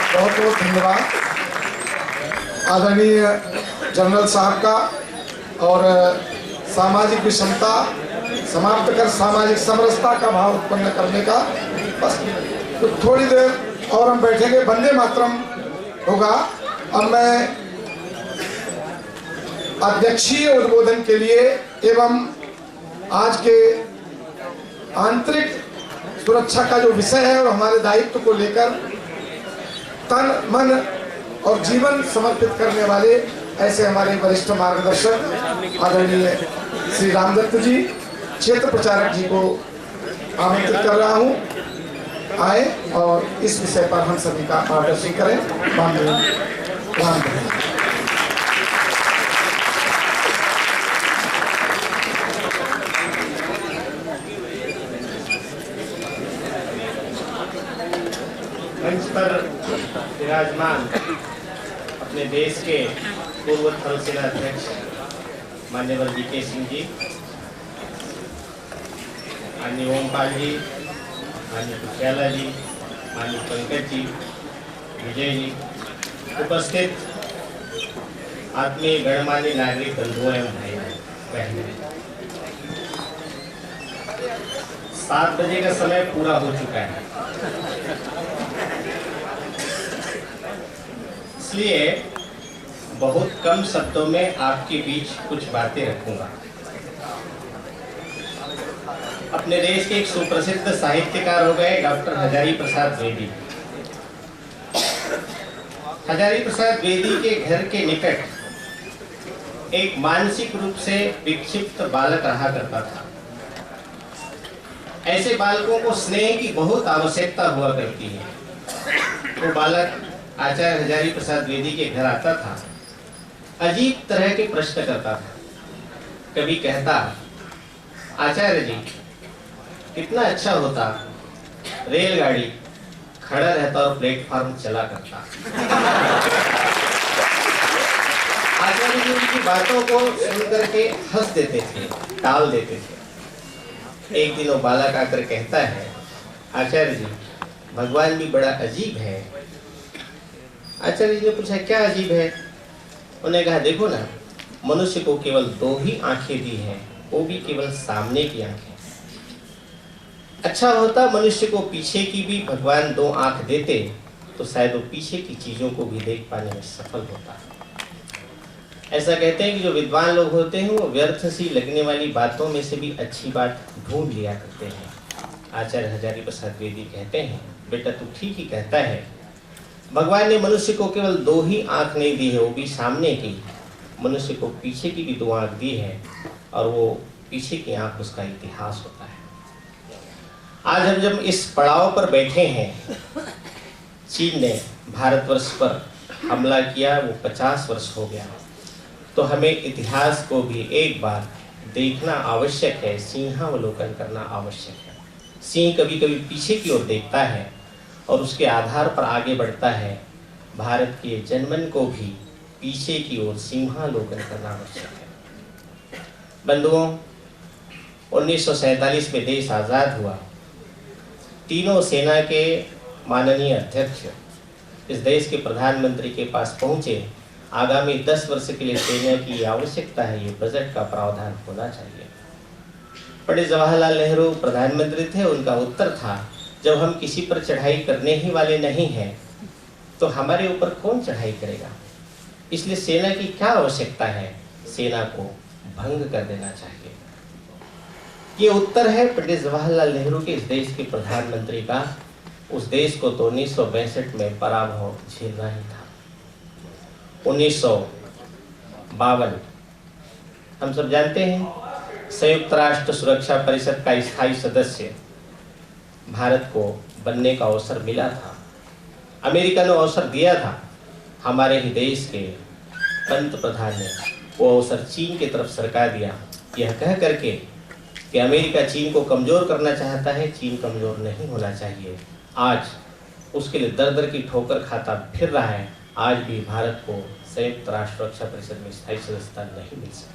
बहुत बहुत धन्यवाद आदरणीय जनरल साहब का। और सामाजिक विषमता समाप्त कर सामाजिक समरसता का भाव उत्पन्न करने का, बस तो थोड़ी देर और हम बैठेंगे, वंदे मातरम होगा। अब मैं अध्यक्षीय उद्बोधन के लिए एवं आज के आंतरिक सुरक्षा का जो विषय है और हमारे दायित्व को लेकर तन मन और जीवन समर्पित करने वाले ऐसे हमारे वरिष्ठ मार्गदर्शक आदरणीय श्री रामदत्त जी, क्षेत्र प्रचारक जी को आमंत्रित कर रहा हूं, आए और इस विषय पर हम सभी का मार्गदर्शन करें। मंच पर विराजमान अपने देश के पूर्व थल सेना अध्यक्ष मान्यवर वीके सिंह जी, माननीय ओमपाल जी, माननीय कुशयाला जी, माननीय पंकज जी, विजय जी, उपस्थित आत्मीय गणमान्य नागरिक बंधुओं एवं भाई बहनों, 7 बजे का समय पूरा हो चुका है, इसलिए बहुत कम शब्दों में आपके बीच कुछ बातें रखूंगा। अपने देश के एक सुप्रसिद्ध साहित्यकार हो गए डॉक्टर हजारी प्रसाद द्विवेदी। हजारी प्रसाद द्विवेदी के घर के निकट एक मानसिक रूप से विक्षिप्त बालक रहा करता था। ऐसे बालकों को स्नेह की बहुत आवश्यकता हुआ करती है। वो बालक आचार्य हजारी प्रसाद द्विवेदी के घर आता था, अजीब तरह के प्रश्न करता था। कभी कहता, आचार्य जी कितना अच्छा होता रेलगाड़ी खड़ा रहता और प्लेटफॉर्म चला करता। आचार्य जी उनकी बातों को सुनकर के हंस देते थे, टाल देते थे। एक दिन वो बालक आकर कहता है, आचार्य जी भगवान भी बड़ा अजीब है। आचार्य जी ने पूछा, क्या अजीब है? उन्होंने कहा, देखो ना, मनुष्य को केवल 2 ही आंखें दी हैं, वो भी केवल सामने की आंखें। अच्छा होता मनुष्य को पीछे की भी भगवान 2 आंख देते, तो शायद वो पीछे की चीजों को भी देख पाने में सफल होता। ऐसा कहते हैं कि जो विद्वान लोग होते हैं वो व्यर्थ सी लगने वाली बातों में से भी अच्छी बात ढूंढ लिया करते हैं। आचार्य हजारी प्रसाद द्विवेदी कहते हैं, बेटा तू ठीक ही कहता है, भगवान ने मनुष्य को केवल 2 ही आंख नहीं दी है, वो भी सामने की। मनुष्य को पीछे की भी 2 आंख दी है, और वो पीछे की आंख उसका इतिहास होता है। आज हम जब इस पड़ाव पर बैठे हैं, चीन ने भारतवर्ष पर हमला किया, वो 50 वर्ष हो गया, तो हमें इतिहास को भी एक बार देखना आवश्यक है, सिंहावलोकन करना आवश्यक है। सिंह कभी कभी पीछे की ओर देखता है और उसके आधार पर आगे बढ़ता है। भारत के जनमन को भी पीछे की ओर सिंहावलोकन करना आवश्यक है। बंधुओं, 1947 में देश आजाद हुआ। तीनों सेना के माननीय अध्यक्ष इस देश के प्रधानमंत्री के पास पहुंचे। आगामी 10 वर्ष के लिए सेना की आवश्यकता है, ये बजट का प्रावधान होना चाहिए। पंडित जवाहरलाल नेहरू प्रधानमंत्री थे, उनका उत्तर था, जब हम किसी पर चढ़ाई करने ही वाले नहीं हैं, तो हमारे ऊपर कौन चढ़ाई करेगा? इसलिए सेना की क्या आवश्यकता है? सेना को भंग कर देना चाहिए। ये उत्तर है पंडित जवाहरलाल नेहरू के इस देश के प्रधानमंत्री का। उस देश को तो 1962 में पराभव झेलना ही था। 1952 हम सब जानते हैं, संयुक्त राष्ट्र सुरक्षा परिषद का स्थायी सदस्य भारत को बनने का अवसर मिला था। अमेरिका ने अवसर दिया था। हमारे ही देश के पंत प्रधान ने वो अवसर चीन की तरफ सरका दिया, यह कह करके कि अमेरिका चीन को कमजोर करना चाहता है, चीन कमजोर नहीं होना चाहिए। आज उसके लिए दर दर की ठोकर खाता फिर रहा है। आज भी भारत को संयुक्त राष्ट्र सुरक्षा परिषद में स्थायी सदस्यता नहीं मिल सकती।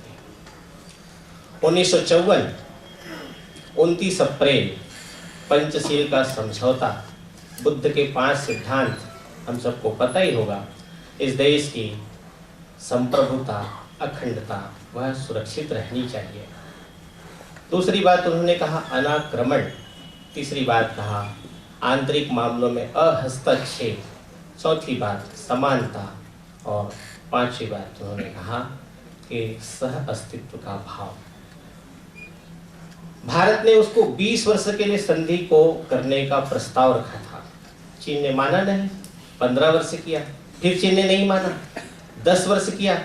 1954 29 अप्रैल पंचशील का समझौता, बुद्ध के 5 सिद्धांत हम सबको पता ही होगा, इस देश की संप्रभुता, अखंडता वह सुरक्षित रहनी चाहिए। दूसरी बात उन्होंने कहा अनाक्रमण, तीसरी बात कहा आंतरिक मामलों में अहस्तक्षेप, चौथी बात समानता और पांचवी बात उन्होंने कहा कि सह अस्तित्व का भाव। भारत ने उसको 20 वर्ष के लिए संधि को करने का प्रस्ताव रखा था। चीन ने माना नहीं, 15 वर्ष किया, फिर चीन ने नहीं माना, 10 वर्ष किया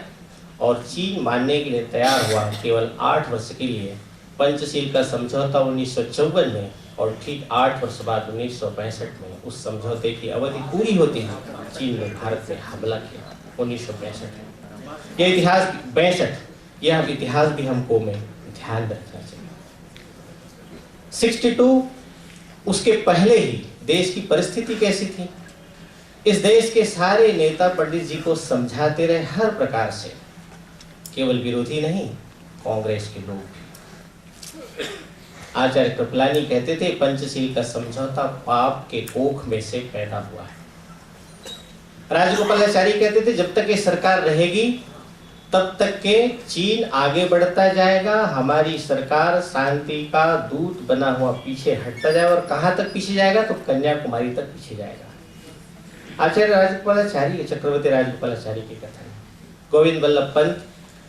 और चीन मानने के लिए तैयार हुआ केवल 8 वर्ष के लिए। पंचशील का समझौता 1954 में और ठीक 8 वर्ष बाद 1965 में उस समझौते की अवधि पूरी होती है, चीन ने भारत पे हमला किया 1965 में। यह इतिहास 62, यह इतिहास भी हमको में ध्यान रखना चाहिए। 62 उसके पहले ही देश की परिस्थिति कैसी थी? इस देश के सारे नेता पंडित जी को समझाते रहे हर प्रकार से, केवल विरोधी नहीं, कांग्रेस के लोग भी। आचार्य कृपलानी कहते थे पंचशील का समझौता पाप के कोख में से पैदा हुआ है। राजगोपालाचारी कहते थे जब तक ये सरकार रहेगी तब तक के चीन आगे बढ़ता जाएगा, हमारी सरकार शांति का दूत बना हुआ पीछे हटता जाएगा। और कहां तक पीछे जाएगा? तो कन्याकुमारी तक पीछे जाएगा। आचार्य राजगोपालाचारी, चक्रवर्ती राजगोपालाचारी की कथा है। गोविंद वल्लभ पंत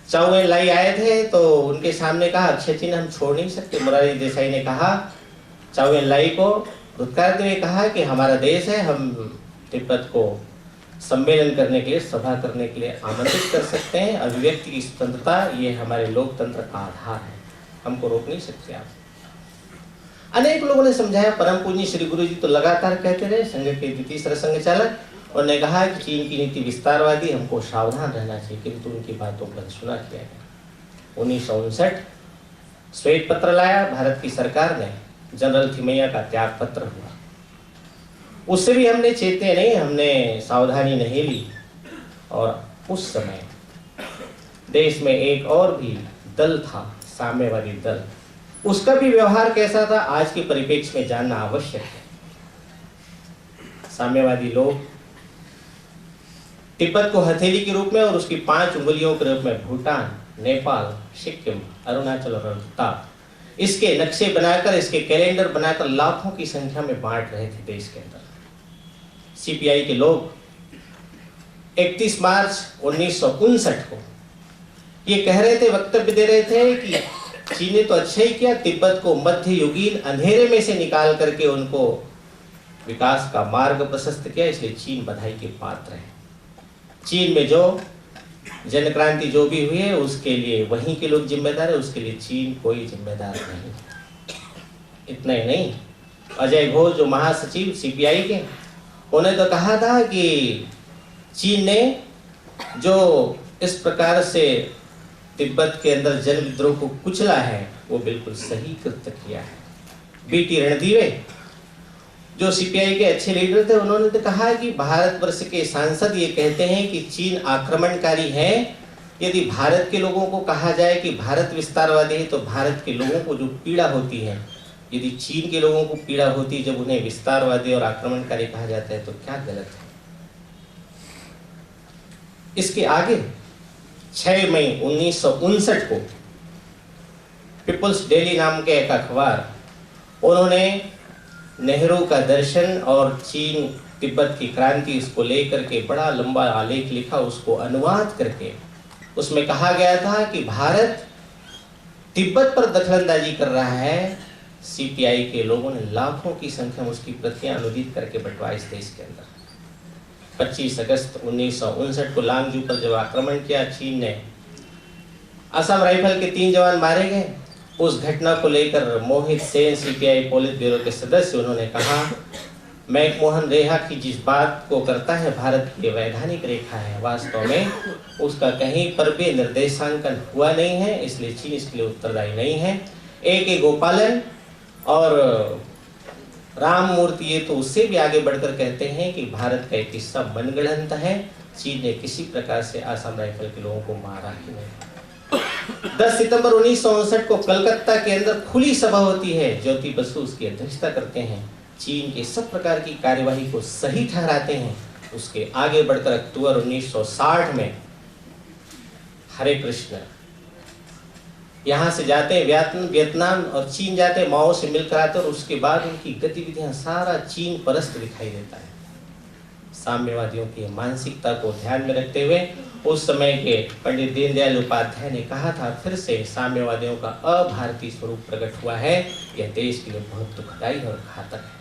चाउ एन लाई आए थे तो उनके सामने कहा अक्षय चिन्ह हम छोड़ नहीं सकते। मोरारजी देसाई ने कहा चाउ एन लाई को धुतकारते हुए कहा कि हमारा देश है, हम तिब्बत को सम्मेलन करने के लिए, सभा करने के लिए आमंत्रित कर सकते हैं। अभिव्यक्ति की स्वतंत्रता ये हमारे लोकतंत्र का आधार है, हमको रोक नहीं सकते आप। अनेक लोगों ने समझाया। परम पूज्य श्री गुरु जी तो लगातार कहते रहे, संघ के द्वितीय सरसंघ चालक, उन्होंने कहा कि चीन की नीति विस्तारवादी, हमको सावधान रहना चाहिए, किंतु उनकी बातों पर सुना किया गया। 1959 श्वेत पत्र लाया भारत की सरकार ने, जनरल थिमैया का त्याग पत्र हुआ। उससे भी हमने चेते नहीं, हमने सावधानी नहीं ली। और उस समय देश में एक और भी दल था, साम्यवादी दल, उसका भी व्यवहार कैसा था आज के परिप्रेक्ष्य में जानना आवश्यक है। साम्यवादी लोग तिब्बत को हथेली के रूप में और उसकी 5 उंगलियों के रूप में भूटान, नेपाल, सिक्किम, अरुणाचल और लद्दाख, इसके नक्शे बनाकर, इसके कैलेंडर बनाकर लाखों की संख्या में बांट रहे थे देश के अंदर। सीपीआई के लोग 31 मार्च 1959 को ये कह रहे थे, वक्तव्य दे रहे थे कि चीन ने तो अच्छा ही किया, तिब्बत को मध्ययुगीन अंधेरे में से निकाल करके उनको विकास का मार्ग प्रशस्त किया, इसलिए चीन बधाई के पात्र है। चीन में जो जन क्रांति जो भी हुई है उसके लिए वहीं के लोग जिम्मेदार है, उसके लिए चीन कोई जिम्मेदार नहीं। इतना ही नहीं, अजय घोष जो महासचिव सीपीआई के, उन्होंने तो कहा था कि चीन ने जो इस प्रकार से तिब्बत के अंदर जन विद्रोह को कुचला है वो बिल्कुल सही कृत्य किया है। बीटी रणदीवे जो सीपीआई के अच्छे लीडर थे, उन्होंने तो कहा कि भारतवर्ष के सांसद ये कहते हैं कि चीन आक्रमणकारी है। यदि भारत के लोगों को कहा जाए कि भारत विस्तारवादी है तो भारत के लोगों को जो पीड़ा होती है, यदि चीन के लोगों को पीड़ा होती है जब उन्हें विस्तारवादी और आक्रमणकारी कहा जाता है तो क्या गलत है? इसके आगे 6 मई 1959 को पीपुल्स डेली नाम के एक अखबार, उन्होंने नेहरू का दर्शन और चीन तिब्बत की क्रांति इसको लेकर के बड़ा लंबा आलेख लिखा, उसको अनुवाद करके उसमें कहा गया था कि भारत तिब्बत पर दखलंदाजी कर रहा है। सीपीआई के लोगों ने लाखों की संख्या में उसकी प्रतियां अनुदित करके बंटवाई इस देश के अंदर। 25 अगस्त 1959 को लांगजू पर जब आक्रमण किया चीन ने, असम राइफल के 3 जवान मारे गए। उस घटना को लेकर मोहित सेन सीपीआई पोलित ब्यूरो के सदस्य, उन्होंने कहा मैकमोहन रेखा की जिस बात को करता है भारत की वैधानिक रेखा है, वास्तव में उसका कहीं पर भी निर्देशांकन हुआ नहीं है, इसलिए चीन इसके लिए उत्तरदायी नहीं है। A.K. गोपालन और राममूर्ति ये तो उससे भी आगे बढ़कर कहते हैं कि भारत का एक हिस्सा मनगढ़ंत है, चीन ने किसी प्रकार से असम राइफल के लोगों को मारा ही नहीं। 10 सितंबर 1959 को कलकत्ता के अंदर खुली सभा होती है, ज्योति बसु उसकी अध्यक्षता करते हैं। चीन के सब प्रकार की कार्यवाही को सही ठहराते हैं उसके आगे बढ़कर अक्टूबर 1960 में हरे कृष्ण यहाँ से जाते हैं वियतनाम और चीन जाते हैं, माओ से मिलकर आते हैं, और उसके बाद उनकी गतिविधियां सारा चीन परस्त दिखाई देता है। साम्यवादियों की मानसिकता को ध्यान में रखते हुए उस समय के पंडित दीनदयाल उपाध्याय ने कहा था, फिर से साम्यवादियों का अभारतीय स्वरूप प्रकट हुआ है, यह देश के लिए बहुत दुखदायी और घातक है।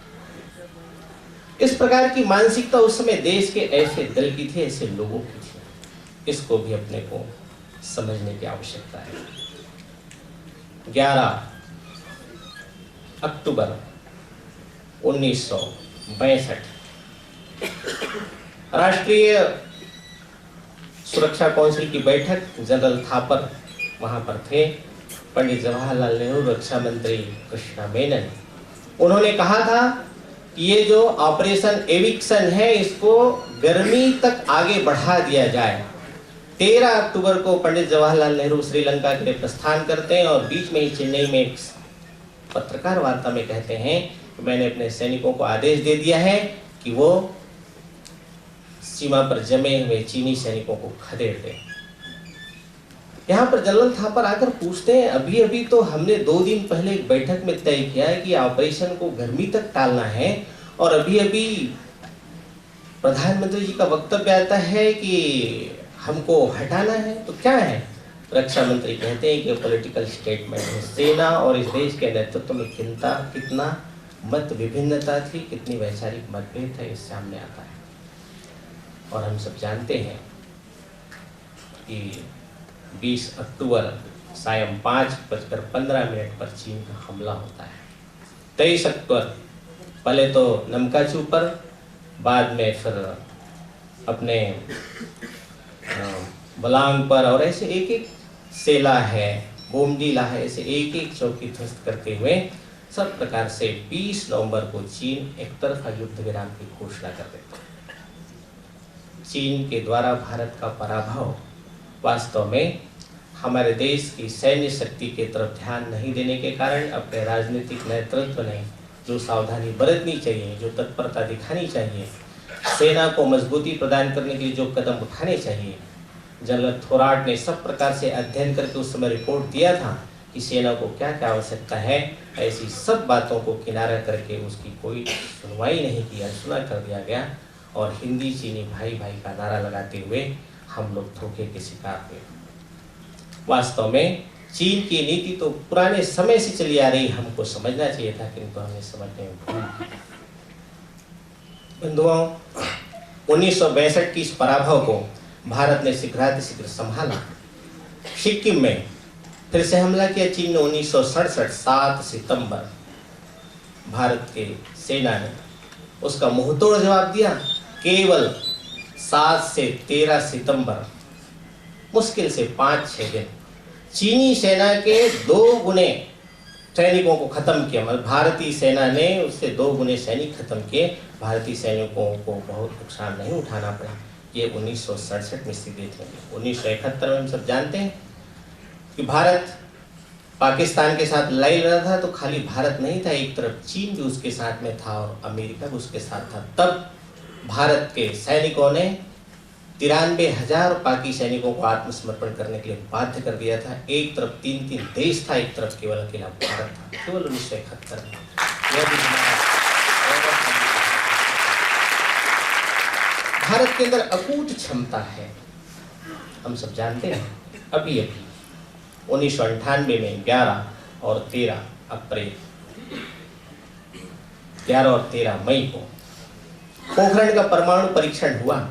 इस प्रकार की मानसिकता उस समय देश के ऐसे दल की थी, ऐसे लोगों की थी। इसको भी अपने को समझने की आवश्यकता है। 11 अक्टूबर 1962 राष्ट्रीय सुरक्षा काउंसिल की बैठक, जनरल थापर वहां पर थे, पंडित जवाहरलाल नेहरू, रक्षा मंत्री कृष्णा मेनन। उन्होंने कहा था कि ये जो ऑपरेशन एविक्शन है इसको गर्मी तक आगे बढ़ा दिया जाए। 13 अक्टूबर को पंडित जवाहरलाल नेहरू श्रीलंका के लिए प्रस्थान करते हैं और बीच में ही चेन्नई में एक पत्रकार वार्ता में कहते हैं कि मैंने अपने सैनिकों को आदेश दे दिया है कि वो सीमा पर जमे हुए चीनी सैनिकों को खदेड़ दें। यहाँ पर जनरल थापर आकर पूछते हैं, अभी अभी तो हमने 2 दिन पहले एक बैठक में तय किया है कि ऑपरेशन को गर्मी तक टालना है, और अभी अभी प्रधानमंत्री जी का वक्तव्य आता है कि हमको हटाना है, तो क्या है? रक्षा मंत्री कहते हैं कि पॉलिटिकल स्टेटमेंट है। सेना और इस देश के नेतृत्व में कितना मत विभिन्नता थी, कितनी वैचारिक मतभेद है, इस सामने आता है। और हम सब जानते हैं कि 20 अक्टूबर सायं 5:15 पर चीन का हमला होता है। 23 अक्टूबर पहले तो नमकाचू पर, बाद में फिर अपने बलांग पर, और ऐसे एक एक सेला है, बोमडीला है, ऐसे एक एक चौकी ध्वस्त करते हुए सब प्रकार से 20 नवंबर को चीन एक तरफा युद्ध विराम की घोषणा कर देता है। चीन के द्वारा भारत का पराभव वास्तव में हमारे देश की सैन्य शक्ति के तरफ ध्यान नहीं देने के कारण, अपने राजनीतिक नेतृत्व ने जो सावधानी बरतनी चाहिए, जो तत्परता दिखानी चाहिए, सेना को मजबूती प्रदान करने के लिए जो कदम उठाने चाहिए, जनरल थोराट ने सब प्रकार से अध्ययन करके उस समय रिपोर्ट दिया था कि सेना को क्या क्या आवश्यकता है, ऐसी सब बातों को किनारा करके उसकी कोई सुनवाई नहीं की, अनसुना कर दिया गया, और हिंदी चीनी भाई भाई का नारा लगाते हुए हम लोग धोखे के शिकार हुए। वास्तव में चीन की नीति तो पुराने समय से चली आ रही, हमको समझना चाहिए था, किंतु हमने समझने में भूल की। बंधुओं, 1962 की इस पराभव को भारत ने शीघ्रातिशीघ्र संभाला। सिक्किम में फिर से हमला किया चीन ने 1967 7 सितंबर। भारत के सेना ने उसका मुंहतोड़ जवाब दिया। केवल 7 से 13 सितंबर, मुश्किल से 5-6 दिन, चीनी सेना के 2 गुने सैनिकों को खत्म किया। मतलब भारतीय सेना ने उससे 2 गुने सैनिक खत्म किए। भारतीय सैनिकों को बहुत नुकसान नहीं उठाना पड़ा। ये 1967 में स्थिति थी। 1971 में हम सब जानते हैं कि भारत पाकिस्तान के साथ लड़ाई लड़ रहा था, तो खाली भारत नहीं था, एक तरफ चीन भी उसके साथ में था और अमेरिका भी उसके साथ था। तब भारत के सैनिकों ने 93,000 पाकि सैनिकों को आत्मसमर्पण करने के लिए बाध्य कर दिया था। एक तरफ 3-3 देश था, एक तरफ केवल अकेला भारत था, केवल 1971 में। भारत के अंदर अकूट क्षमता है, हम सब जानते हैं। अभी 1998 में 11 और 13 अप्रैल, 11 और 13 मई को पोखरण का परमाणु परीक्षण हुआ।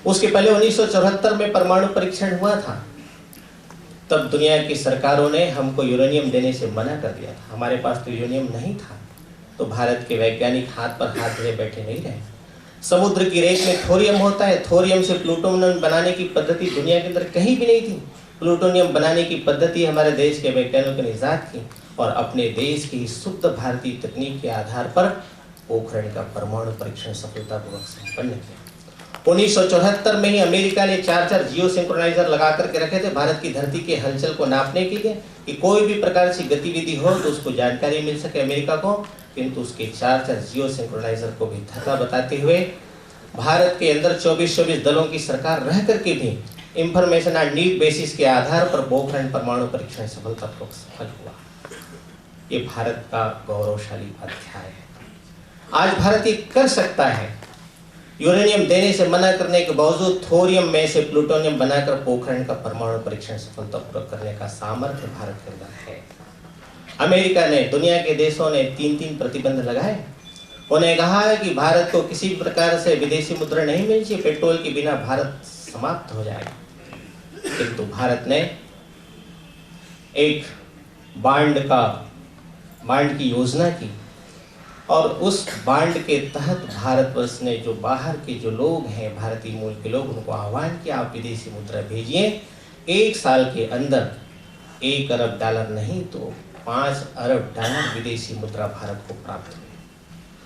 उसके पहले 1974 में परमाणु परीक्षण हुआ था। तब दुनिया की सरकारों ने हमको यूरेनियम देने से मना कर दिया था। हमारे पास तो यूरेनियम नहीं था, तो भारत के वैज्ञानिक हाथ पर हाथ धरे बैठे नहीं रहे। समुद्र की रेत में थोरियम होता है, थोरियम से प्लूटोनियम बनाने की पद्धति दुनिया के अंदर कहीं भी नहीं थी। प्लूटोनियम बनाने की पद्धति हमारे देश के वैज्ञानिकों ने इजाद की, और अपने देश की शुद्ध भारतीय तकनीक के आधार पर पोखरण का परमाणु परीक्षण सफलतापूर्वक संपन्न किया। 1974 में ही अमेरिका ने 4 जियो सिंक्रोनाइजर लगा करके रखे थे भारत की धरती के हलचल को नापने के लिए, कि कोई भी प्रकार की गतिविधि हो तो उसको जानकारी मिल सके अमेरिका को। किंतु उसके 4 जियो सिंक्रोनाइजर को भी धक्का बताते हुए भारत के अंदर 24 दलों की सरकार रह करके भी इंफॉर्मेशन और नीड बेसिस के आधार पर पोखरण परमाणु परीक्षण सफलतापूर्वक सफल हुआ। ये भारत का गौरवशाली अध्याय है। आज भारत ये कर सकता है। यूरेनियम देने से मना करने के बावजूद थोरियम में से प्लूटोनियम बनाकर पोखरण का परमाणु परीक्षण सफलतापूर्वक करने का सामर्थ्य भारत के अंदर है। अमेरिका ने, दुनिया के देशों ने 3 प्रतिबंध लगाए। उन्हें कहा है कि भारत को किसी भी प्रकार से विदेशी मुद्रा नहीं मिलनी चाहिए, पेट्रोल के बिना भारत समाप्त हो जाएगा। किंतु भारत ने एक बांड की योजना की और उस बांड के तहत भारतवर्ष ने जो बाहर के जो लोग हैं, भारतीय मूल के लोग, उनको आह्वान किया आप विदेशी मुद्रा भेजिए। 1 साल के अंदर $1 अरब नहीं तो $5 अरब विदेशी मुद्रा भारत को प्राप्त हुई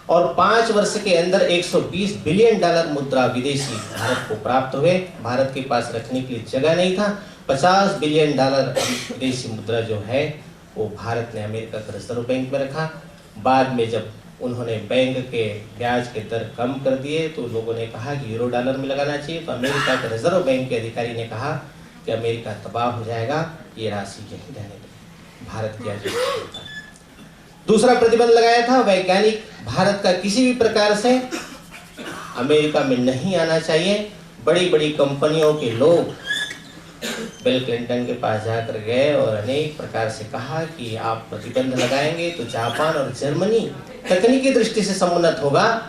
और 5 वर्ष के अंदर $120 बिलियन मुद्रा विदेशी भारत को प्राप्त हुए। भारत के पास रखने के लिए जगह नहीं था। $50 बिलियन विदेशी मुद्रा जो है वो भारत ने अमेरिका के रिजर्व बैंक में रखा। बाद में जब उन्होंने बैंक के ब्याज के दर कम कर दिए तो लोगों ने कहा कि यूरो डॉलर में लगाना चाहिए, तो अमेरिका के रिजर्व बैंक के अधिकारी ने कहा कि अमेरिका तबाह हो जाएगा, ये राशि यहीं रहने दें। भारत किया जाता। दूसरा प्रतिबंध लगाया था वैज्ञानिक भारत का किसी भी प्रकार से अमेरिका में नहीं आना चाहिए। बड़ी बड़ी कंपनियों के लोग बिल क्लिंटन के पास जाकर गए और अनेक प्रकार से कहा कि आप प्रतिबंध लगाएंगे तो जापान और जर्मनी तकनीकी दृष्टि से समुन्नत होगा,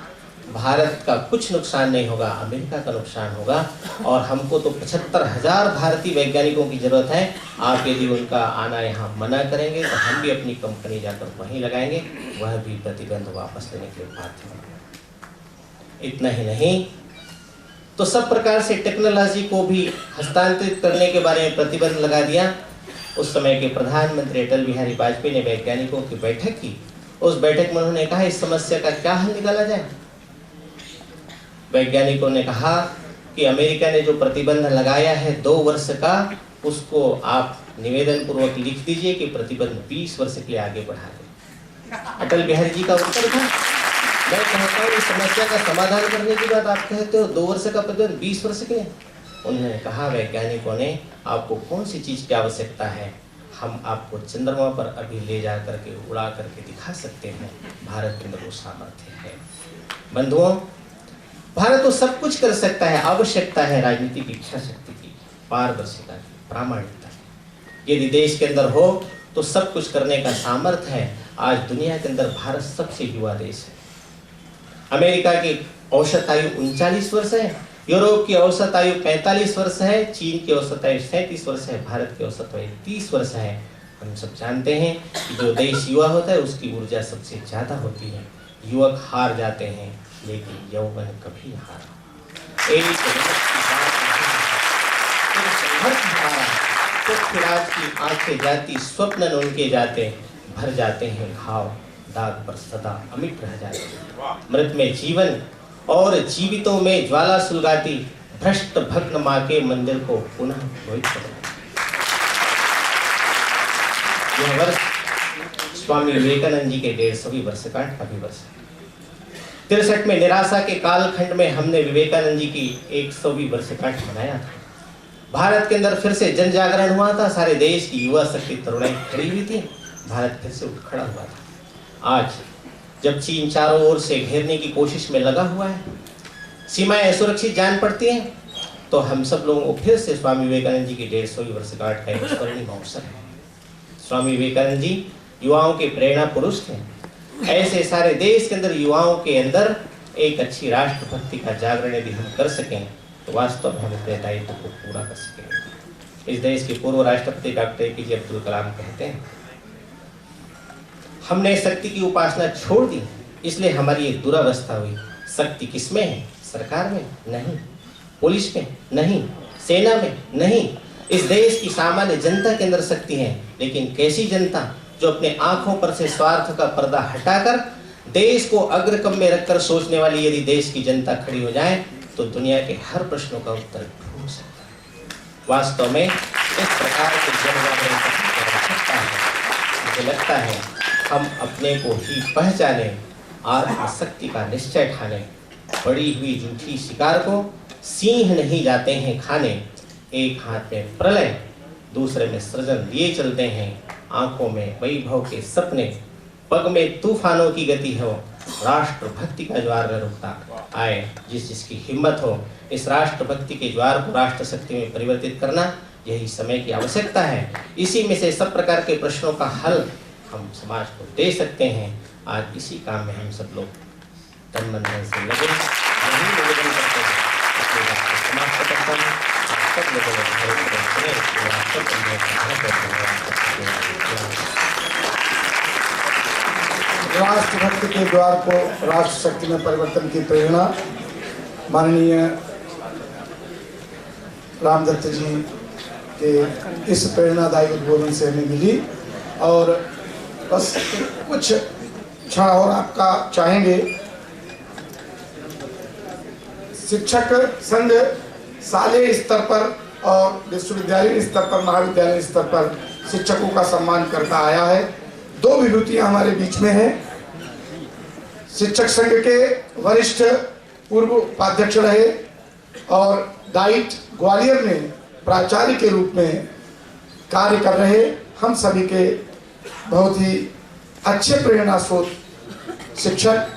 भारत का कुछ नुकसान नहीं होगा, अमेरिका का नुकसान होगा और हमको तो 75,000 भारतीय वैज्ञानिकों की जरूरत है। आप यदि उनका आना यहाँ मना करेंगे तो हम भी अपनी कंपनी जाकर वहीं लगाएंगे। वह भी प्रतिबंध वापस लेने के लिए बाध्य होगा। इतना ही नहीं तो सब प्रकार से टेक्नोलॉजी को भी हस्तांतरित करने के बारे में प्रतिबंध लगा दिया। उस समय के प्रधानमंत्री अटल बिहारी वाजपेयी ने वैज्ञानिकों की बैठक की। उस बैठक में उन्होंने कहा इस समस्या का क्या हल निकाला जाए। वैज्ञानिकों ने कहा कि अमेरिका ने जो प्रतिबंध लगाया है 2 वर्ष का, उसको आप निवेदन पूर्वक लिख दीजिए कि प्रतिबंध 20 वर्ष के लिए आगे बढ़ा दें। अटल बिहारी जी का उत्तर था, मैं कहता हूँ इस समस्या का समाधान करने की बात आप कहते हो 2 वर्ष का प्रतिबंध 20 वर्ष के लिए। उन्होंने कहा वैज्ञानिकों ने आपको कौन सी चीज की आवश्यकता है, हम आपको चंद्रमा पर अभी ले जा करके उड़ा करके दिखा सकते हैं। भारत के अंदर वो सामर्थ्य है। बंधुओं, भारत तो सब कुछ कर सकता है। आवश्यकता है राजनीतिक इच्छा शक्ति की, पारदर्शिता की, प्रामाणिकता की। यदि देश के अंदर हो तो सब कुछ करने का सामर्थ्य है। आज दुनिया के अंदर भारत सबसे युवा देश है। अमेरिका की औसत आयु 39 वर्ष है, यूरोप की औसत आयु 45 वर्ष है, चीन की औसत आयु 37 वर्ष है, भारत की औसत आयु 30 वर्ष है। हम सब जानते हैं कि जो देश युवा होता है उसकी ऊर्जा सबसे ज्यादा होती है। युवक हार जाते हैं लेकिन यौवन कभी नहीं हारा। एक पृथ्वीराज की आंखें जाती, स्वप्न उनके जाते, भर जाते हैं घाव, दाग पर सदा अमिट रह जाते। मृत में जीवन और जीवितों में ज्वाला सुलगाती, भ्रष्ट भग्न मां के मंदिर को पुनः पवित्र यह वर्ष स्वामी विवेकानंद जी के 150वीं वर्षगांठ का भी वर्ष है। 63 में निराशा के कालखंड में हमने विवेकानंद जी की 100वीं वर्षगांठ मनाया था। भारत के अंदर फिर से जन जागरण हुआ था। सारे देश की युवा शक्ति तरुणाई खड़ी हुई थी। भारत फिर से उठ खड़ा हुआ था। आज जब चीन चारों ओर से घेरने की कोशिश में लगा हुआ है, सीमाएं असुरक्षित जान पड़ती हैं, तो हम सब लोगों को फिर से स्वामी विवेकानंद जी की 150वीं वर्षगांठ का एक स्वर्णिम अवसर है। स्वामी विवेकानंद जी युवाओं के प्रेरणा पुरुष थे। ऐसे सारे देश के अंदर युवाओं के अंदर एक अच्छी राष्ट्रभक्ति का जागरण यदि हम कर सकें तो वास्तव में हम अपने दायित्व को पूरा कर सकेंगे। इस देश के पूर्व राष्ट्रपति डॉक्टर APJ अब्दुल कलाम कहते हैं, हमने शक्ति की उपासना छोड़ दी, इसलिए हमारी एक दुरावस्था हुई। शक्ति किसमें है? सरकार में नहीं, पुलिस में नहीं, सेना में नहीं। इस देश की सामान्य जनता के अंदर शक्ति है। लेकिन कैसी जनता? जो अपने आंखों पर से स्वार्थ का पर्दा हटाकर देश को अग्रक्रम में रखकर सोचने वाली यदि देश की जनता खड़ी हो जाए तो दुनिया के हर प्रश्नों का उत्तर ढूंढ सकता है। वास्तव में इस प्रकार के जन जागरण की आवश्यकता है। मुझे लगता है हम अपने को ही पहचाने, आत्मशक्ति का निश्चय ठाने बड़ी हुई झूठी शिकार को सिंह नहीं जाते हैं खाने। एक हाथ में प्रलय, दूसरे में सृजन लिए चलते हैं। आंखों में वैभव के सपने, पग में तूफानों की गति हो। राष्ट्र भक्ति का ज्वार न रुकता। आए जिसकी हिम्मत हो, इस राष्ट्र भक्ति के ज्वार को राष्ट्र शक्ति में परिवर्तित करना, यही समय की आवश्यकता है। इसी में से सब प्रकार के प्रश्नों का हल हम समाज को दे सकते हैं। आज इसी काम में हम सब लोग तन मन धन से लगे, यही निवेदन करते हैं। अपनी बात को समाप्त करता हूं। आप सब लोगों ने धैर्य सुने, आप सब लोगों राष्ट्र भक्ति के द्वार को राष्ट्र शक्ति में परिवर्तन की प्रेरणा माननीय रामदत्त जी के इस प्रेरणादायी उद्बोधन से हमें मिली। और बस कुछ क्षण और आपका चाहेंगे। शिक्षक संघ शालेय स्तर पर और विश्वविद्यालय स्तर पर, महाविद्यालय स्तर पर शिक्षकों का सम्मान करता आया है। दो विभूतियां हमारे बीच में हैं। शिक्षक संघ के वरिष्ठ पूर्व उपाध्यक्ष रहे और डाइट ग्वालियर में प्राचार्य के रूप में कार्य कर रहे हम सभी के बहुत ही अच्छे प्रेरणा स्रोत शिक्षक